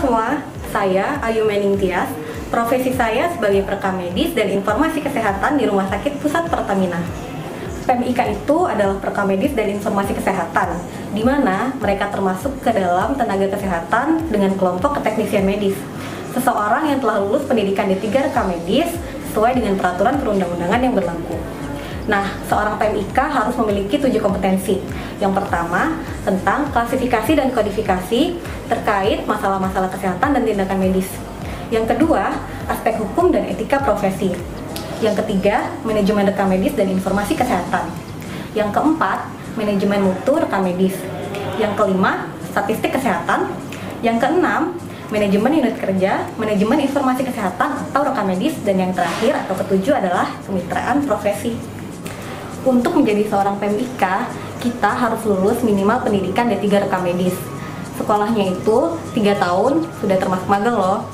semua, saya Ayu Mening Tias. Profesi saya sebagai perekam medis dan informasi kesehatan di Rumah Sakit Pusat Pertamina. PMIK itu adalah perekam medis dan informasi kesehatan, di mana mereka termasuk ke dalam tenaga kesehatan dengan kelompok keteknisian medis. Seseorang yang telah lulus pendidikan D3 rekam medis sesuai dengan peraturan perundang-undangan yang berlaku. Nah, seorang PMIK harus memiliki 7 kompetensi. Yang pertama, tentang klasifikasi dan kodifikasi terkait masalah-masalah kesehatan dan tindakan medis. Yang kedua, aspek hukum dan etika profesi. Yang ketiga, manajemen rekam medis dan informasi kesehatan. Yang keempat, manajemen mutu rekam medis. Yang kelima, statistik kesehatan. Yang keenam, manajemen unit kerja, manajemen informasi kesehatan atau rekam medis. Dan yang terakhir atau ketujuh adalah kemitraan profesi. Untuk menjadi seorang PMIK, kita harus lulus minimal pendidikan D3 rekam medis. Sekolahnya itu 3 tahun, sudah termasuk magang loh.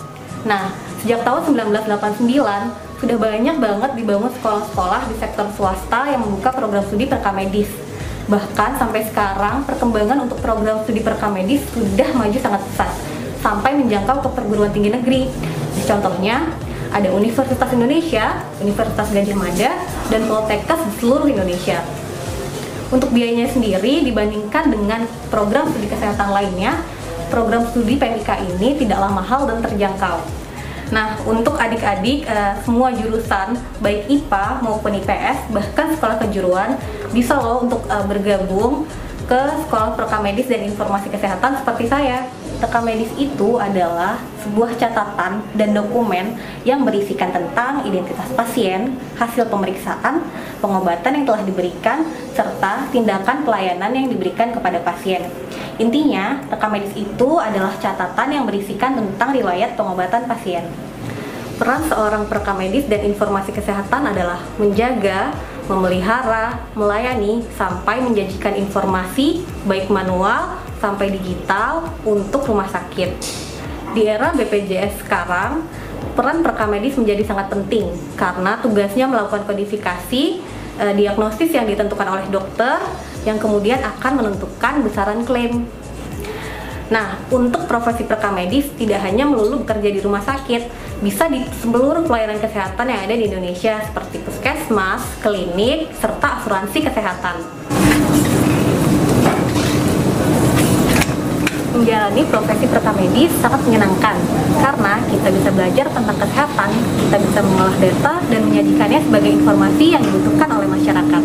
Nah, sejak tahun 1989, sudah banyak banget dibangun sekolah-sekolah di sektor swasta yang membuka program studi perekam medis. Bahkan sampai sekarang, perkembangan untuk program studi perekam medis sudah maju sangat pesat, sampai menjangkau ke perguruan tinggi negeri. Contohnya, ada Universitas Indonesia, Universitas Gadjah Mada, dan Poltekkes di seluruh Indonesia. Untuk biayanya sendiri dibandingkan dengan program studi kesehatan lainnya, program studi PMIK ini tidaklah mahal dan terjangkau. Nah, untuk adik-adik semua jurusan, baik IPA maupun IPS, bahkan sekolah kejuruan, bisa loh untuk bergabung ke sekolah perekam medis dan informasi kesehatan seperti saya. Rekam medis itu adalah sebuah catatan dan dokumen yang berisikan tentang identitas pasien, hasil pemeriksaan, pengobatan yang telah diberikan, serta tindakan pelayanan yang diberikan kepada pasien. Intinya, rekam medis itu adalah catatan yang berisikan tentang riwayat pengobatan pasien. Peran seorang perekam medis dan informasi kesehatan adalah menjaga, memelihara, melayani, sampai menjanjikan informasi baik manual sampai digital untuk rumah sakit. Di era BPJS sekarang, peran perekam medis menjadi sangat penting karena tugasnya melakukan kodifikasi, diagnosis yang ditentukan oleh dokter yang kemudian akan menentukan besaran klaim. Nah, untuk profesi perekam medis tidak hanya melulu bekerja di rumah sakit, bisa di seluruh pelayanan kesehatan yang ada di Indonesia seperti puskesmas, klinik, serta asuransi kesehatan. Menjalani profesi perekam medis sangat menyenangkan karena kita bisa belajar tentang kesehatan, kita bisa mengolah data dan menyajikannya sebagai informasi yang dibutuhkan oleh masyarakat.